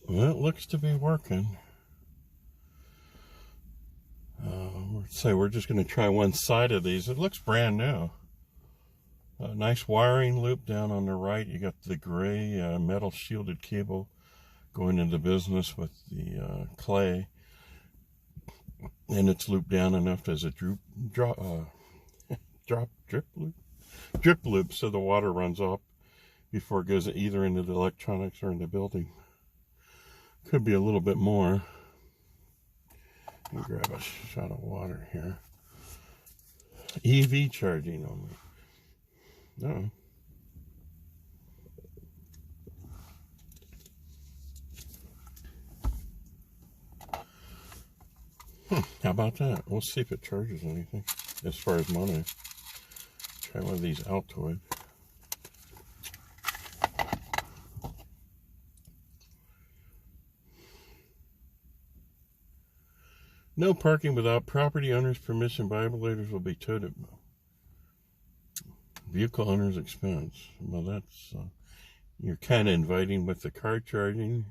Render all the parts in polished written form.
Well, it looks to be working. We're just going to try one side of these. It looks brand new. Nice wiring loop down on the right. You got the gray metal shielded cable going into business with the clay, and it's looped down enough as a drip loop, so the water runs off before it goes either into the electronics or in the building. Could be a little bit more. Let me grab a shot of water here. EV charging on me. No. How about that? We'll see if it charges anything as far as money. Try one of these Altoid. No parking without property owner's permission. Violators will be towed at vehicle owner's expense. Well, that's you're kind of inviting with the car charging.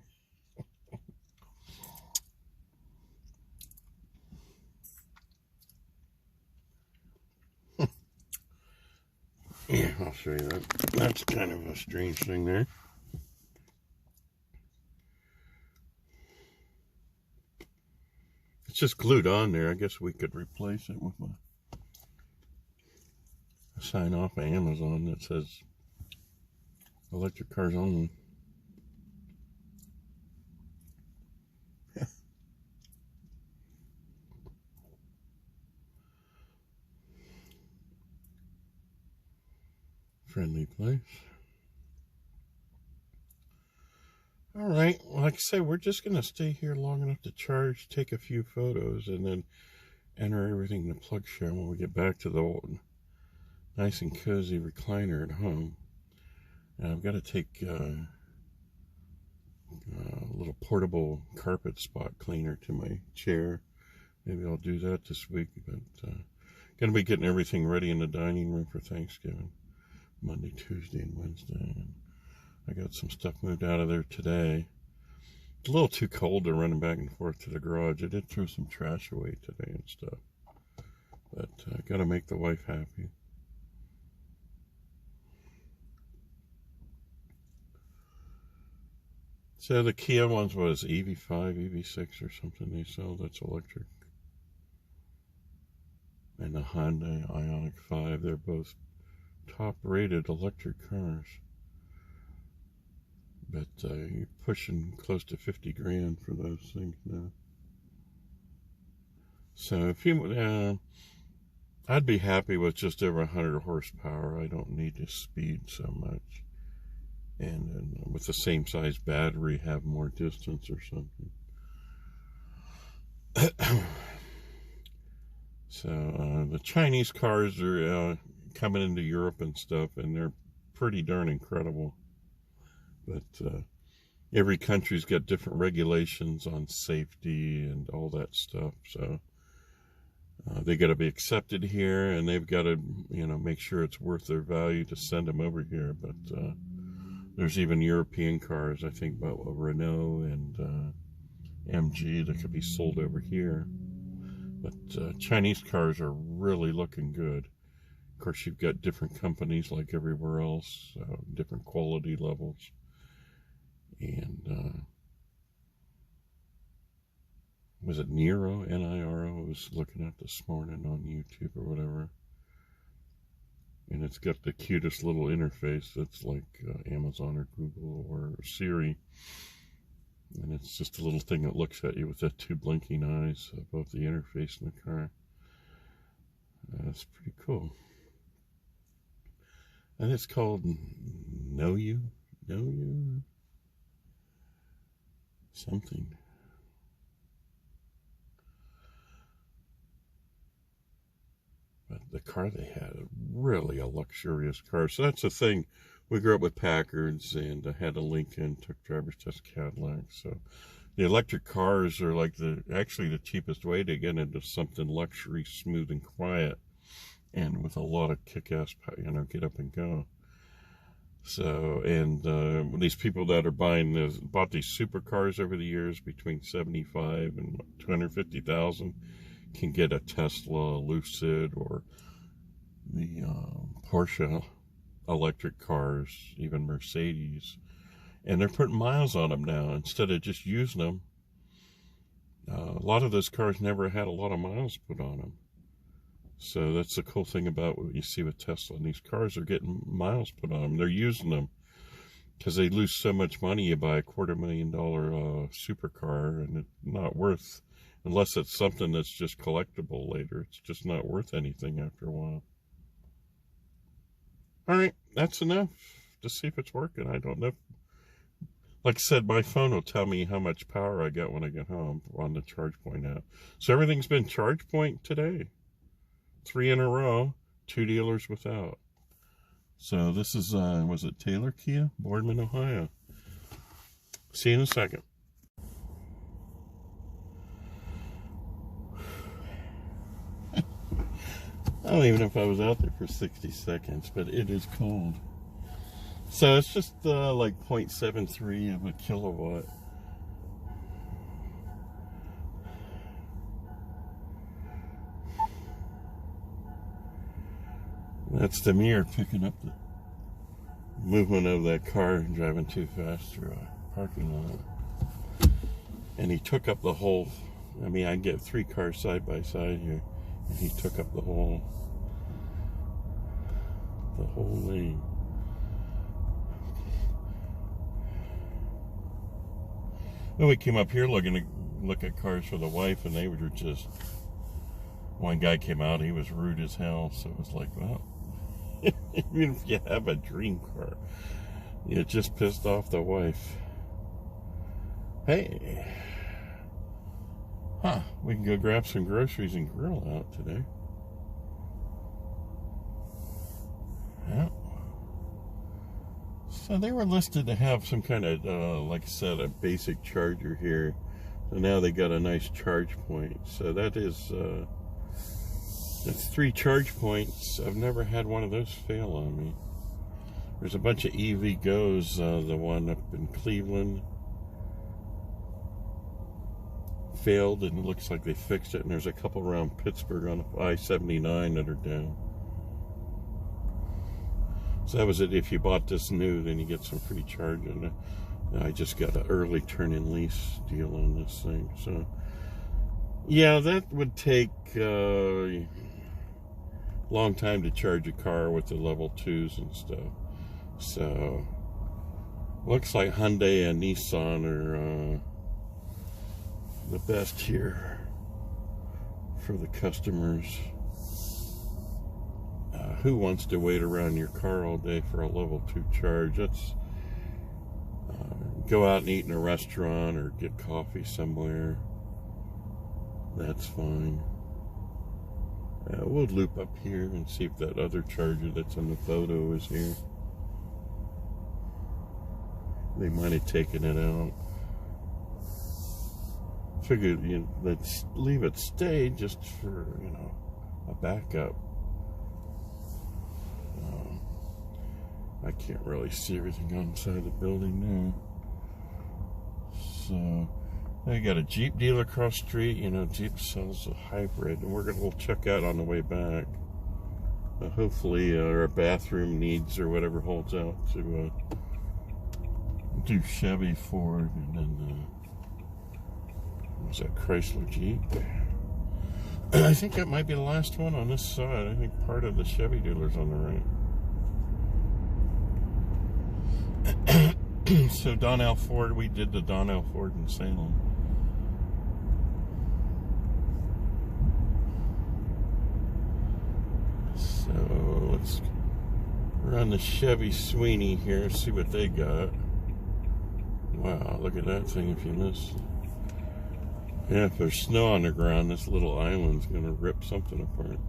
Yeah, I'll show you that. That's kind of a strange thing there. It's just glued on there. I guess we could replace it with a sign off of Amazon that says electric cars only. Friendly place. All right, like I say, we're just going to stay here long enough to charge, take a few photos, and then enter everything in the plug share when we get back to the old nice and cozy recliner at home. And I've got to take a little portable carpet spot cleaner to my chair. Maybe I'll do that this week, but going to be getting everything ready in the dining room for Thanksgiving. Monday, Tuesday, and Wednesday. And I got some stuff moved out of there today. It's a little too cold to run back and forth to the garage. I did throw some trash away today and stuff. But I got to make the wife happy. So the Kia ones was EV5, EV6 or something they sell that's electric. And the Hyundai Ioniq 5, they're both top-rated electric cars, but you're pushing close to 50 grand for those things now. So if you, I'd be happy with just over 100 horsepower. I don't need to speed so much, and with the same size battery, have more distance or something. So the Chinese cars are coming into Europe and stuff, and they're pretty darn incredible. But every country's got different regulations on safety and all that stuff. So they got to be accepted here, and they've got to, make sure it's worth their value to send them over here. But there's even European cars, I think, about Renault and MG that could be sold over here. But Chinese cars are really looking good. Of course, you've got different companies like everywhere else, different quality levels. And was it Niro, N-I-R-O? I was looking at this morning on YouTube or whatever. And it's got the cutest little interface that's like Amazon or Google or Siri. And it's just a little thing that looks at you with the two blinking eyes above the interface in the car. That's pretty cool. And it's called Know You something. But the car they had, really a luxurious car. So that's the thing. We grew up with Packards, and I had a Lincoln, took driver's test Cadillac. So the electric cars are like actually the cheapest way to get into something luxury, smooth and quiet, and with a lot of kick-ass, get up and go. So, and these people that are bought these supercars over the years between 75 and 250,000 can get a Tesla, Lucid, or the Porsche electric cars, even Mercedes, and they're putting miles on them now instead of just using them. A lot of those cars never had a lot of miles put on them. So that's the cool thing about what you see with Tesla. And these cars are getting miles put on them. They're using them because they lose so much money. You buy a $250,000 supercar, and it's not worth, unless it's something that's just collectible later, it's just not worth anything after a while. All right, that's enough to see if it's working. I don't know. Like I said, my phone will tell me how much power I get when I get home on the ChargePoint app. So everything's been ChargePoint today. 3 in a row, 2 dealers without. So this is, was it Taylor Kia? Boardman, Ohio. See you in a second. I don't even know if I was out there for 60 seconds, but it is cold. So it's just like 0.73 of a kilowatt. That's the mirror picking up the movement of that car driving too fast through a parking lot. And he took up the whole, I mean, I get 3 cars side by side here, and he took up the whole lane. Then we came up here looking to look at cars for the wife, and they were just, one guy came out, he was rude as hell, so it was like, well, even if you have a dream car, you just pissed off the wife. Hey, we can go grab some groceries and grill out today. Yeah. So they were listed to have some kind of, like I said, a basic charger here. So now they got a nice charge point. So that is, that's 3 charge points. I've never had one of those fail on me. There's a bunch of EV Go's. The one up in Cleveland failed, and it looks like they fixed it. And there's a couple around Pittsburgh on I-79 that are down. So that was it. If you bought this new, then you get some free charging. I just got an early turn-in lease deal on this thing. So, yeah, that would take a long time to charge a car with the level 2s and stuff. So, looks like Hyundai and Nissan are the best here for the customers. Who wants to wait around your car all day for a level 2 charge? That's go out and eat in a restaurant or get coffee somewhere. That's fine. We'll loop up here and see if that other charger that's in the photo is here. They might have taken it out. Figured, you know, let's leave it stay just for, you know, a backup. I can't really see everything inside the building now. So, I got a Jeep dealer across the street. You know, Jeep sells a hybrid, and we'll check out on the way back. Hopefully, our bathroom needs or whatever holds out to do Chevy, Ford, and then what's that, Chrysler Jeep. I think that might be the last one on this side. I think part of the Chevy dealer's on the right. So Donnell Ford, we did the Donnell Ford in Salem. So let's run the Chevy Sweeney here and see what they got. Wow, look at that thing if you miss. Yeah, if there's snow on the ground, this little island's gonna rip something apart.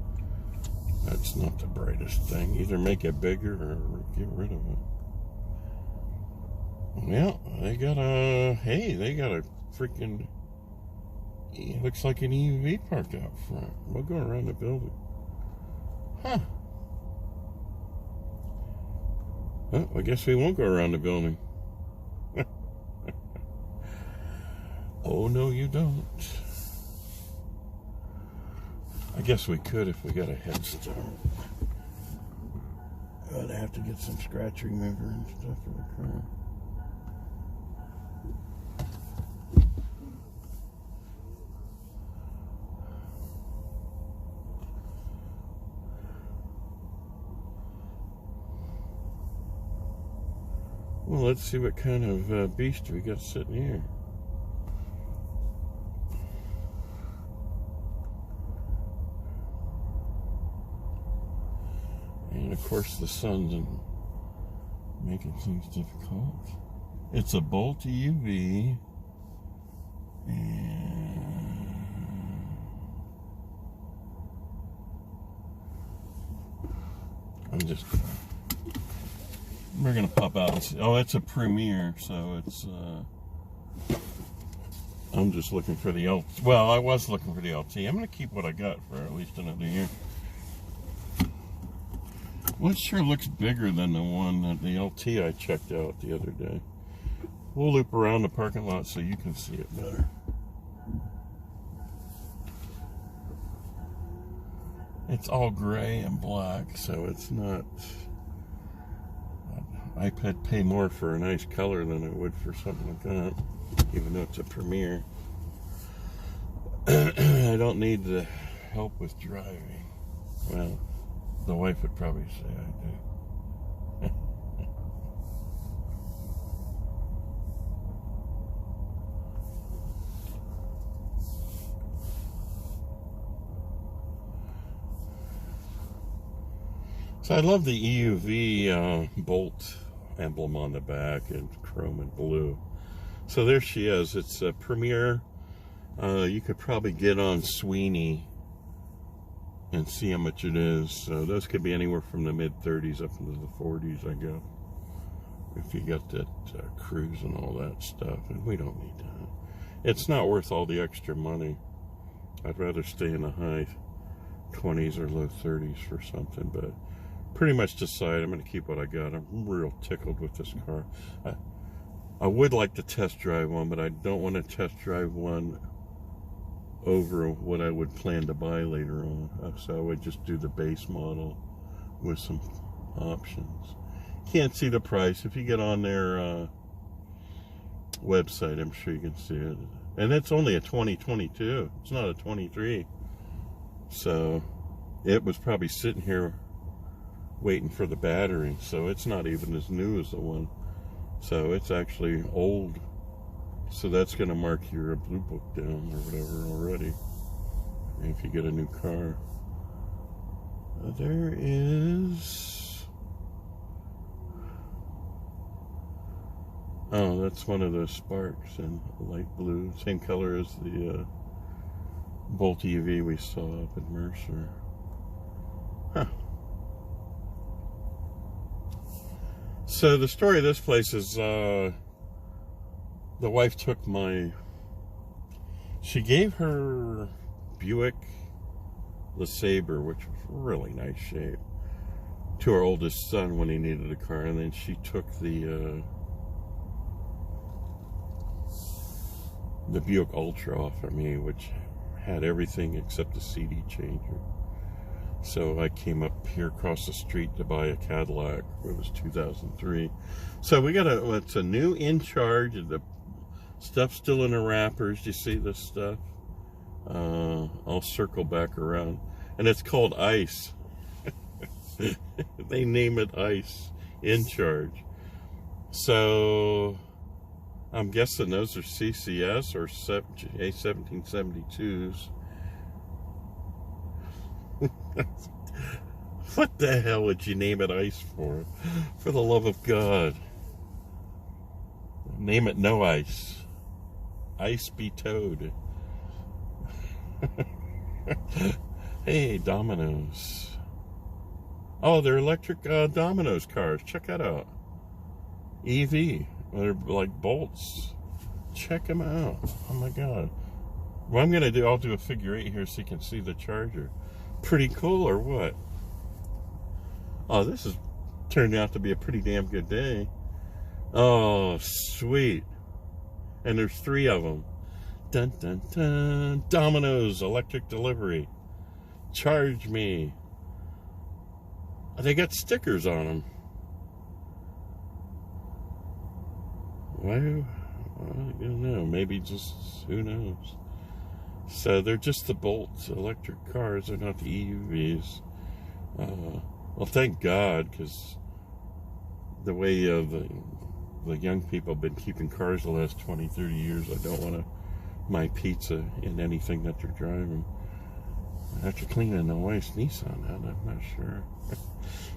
That's not the brightest thing. Either make it bigger or get rid of it. Well, they got a freaking, it looks like an EV parked out front. We'll go around the building. Huh. Oh, I guess we won't go around the building. Oh, no, you don't. I guess we could if we got a head start. I'd have to get some scratch remover and stuff for the car. Well, let's see what kind of beast we got sitting here. And of course the sun's making things difficult. It's a Bolt EUV. And we're gonna pop out and see. Oh, it's a Premier, so it's I'm just looking for the LT. Well, I was looking for the LT. I'm gonna keep what I got for at least another year. Well, it sure looks bigger than the one that the LT I checked out the other day. We'll loop around the parking lot so you can see it better. It's all gray and black, so it's not. I'd pay more for a nice color than I would for something like that, even though it's a Premier. I don't need the help with driving. Well, the wife would probably say I do. So I love the EUV Bolt emblem on the back in chrome and blue. So there she is. It's a Premier. You could probably get on Sweeney and see how much it is. So those could be anywhere from the mid-30s up into the 40s, I guess, if you got that cruise and all that stuff. And we don't need that. It's not worth all the extra money. I'd rather stay in the high 20s or low 30s for something, but pretty much decided I'm going to keep what I got. I'm real tickled with this car. I would like to test drive one, but I don't want to test drive one over what I would plan to buy later on. So I would just do the base model with some options. Can't see the price. If you get on their website, I'm sure you can see it. And it's only a 2022. It's not a 23. So it was probably sitting here waiting for the battery. So it's not even as new as the one. So it's actually old. So that's going to mark your blue book down or whatever already if you get a new car. There is... Oh, that's one of those Sparks in light blue. Same color as the Bolt EV we saw up in Mercer. Huh. So the story of this place is... the wife took she gave her Buick LeSabre, which was really nice shape, to our oldest son when he needed a car, and then she took the Buick Ultra off of me, which had everything except the CD changer. So I came up here across the street to buy a Cadillac. It was 2003. So we got it's a new In Charge. The stuff's still in the wrappers. You see this stuff? I'll circle back around. And it's called Ice. They name it Ice. In Charge. So I'm guessing those are CCS or A1772s. What the hell would you name it Ice for? For the love of God. Name it No Ice. Ice be towed. Hey, Dominos. Oh, they're electric Dominos cars. Check that out. EV. They're like Bolts. Check them out. Oh my God. What I'm going to do, I'll do a figure 8 here so you can see the charger. Pretty cool or what? Oh, this is turned out to be a pretty damn good day. Oh, sweet. And there's 3 of them. Dun, dun, dun. Dominos, electric delivery. Charge me. They got stickers on them. Why? I don't know. Maybe just, who knows? So they're just the Bolt electric cars. They're not the EUVs. Well, thank God, because the way the young people have been keeping cars the last 20, 30 years, I don't want to my pizza in anything that you're driving. After cleaning the wife's Nissan out, I'm not sure.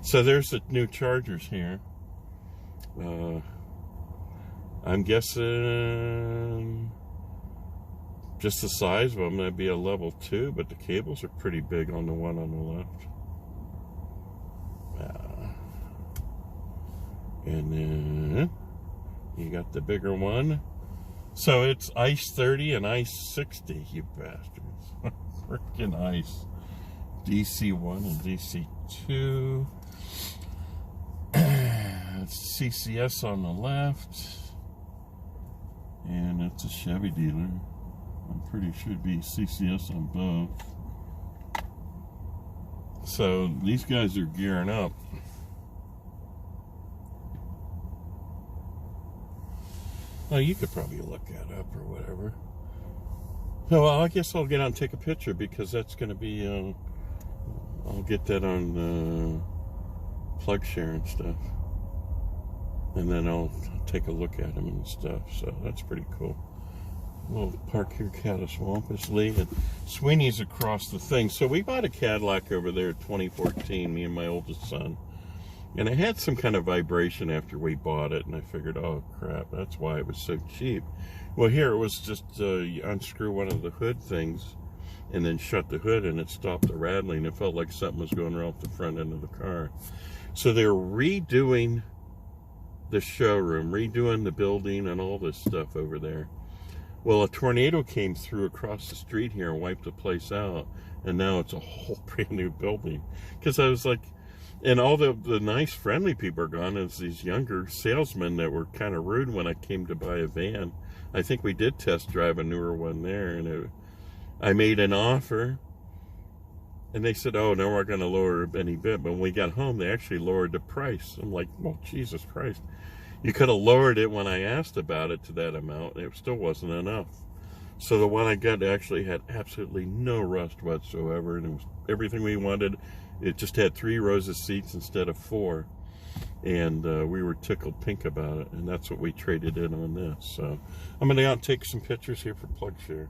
So there's the new Chargers here. I'm guessing just the size of them, that'd be a level 2, but the cables are pretty big on the one on the left. And then you got the bigger one. So it's ICE 30 and ICE 60, you bastards. Freaking ICE. DC1 and DC2. It's CCS on the left. And it's a Chevy dealer. I'm pretty sure it'd be CCS on both. So these guys are gearing up. Oh, you could probably look that up or whatever. So well, I guess I'll get out and take a picture because that's going to be, I'll get that on plug share and stuff. And then I'll take a look at them and stuff. So that's pretty cool. We'll park here, Cataswampus Lee. And Sweeney's across the thing. So we bought a Cadillac over there in 2014, me and my oldest son. And it had some kind of vibration after we bought it, and I figured, oh crap, that's why it was so cheap. Well, here it was just you unscrew one of the hood things and then shut the hood, and it stopped the rattling. It felt like something was going off the front end of the car. So they're redoing the showroom, redoing the building and all this stuff over there. Well, a tornado came through across the street here and wiped the place out, and now it's a whole brand new building. Because I was like, and all the nice, friendly people are gone. It's these younger salesmen that were kind of rude when I came to buy a van. I think we did test drive a newer one there, and I made an offer, and they said, oh, no, we're going to lower any bit. But when we got home, they actually lowered the price. I'm like, well, Jesus Christ. You could have lowered it when I asked about it to that amount, and it still wasn't enough. So the one I got actually had absolutely no rust whatsoever, and it was everything we wanted. It just had 3 rows of seats instead of 4, and we were tickled pink about it, and that's what we traded in on this. So I'm going to go out and take some pictures here for plug share.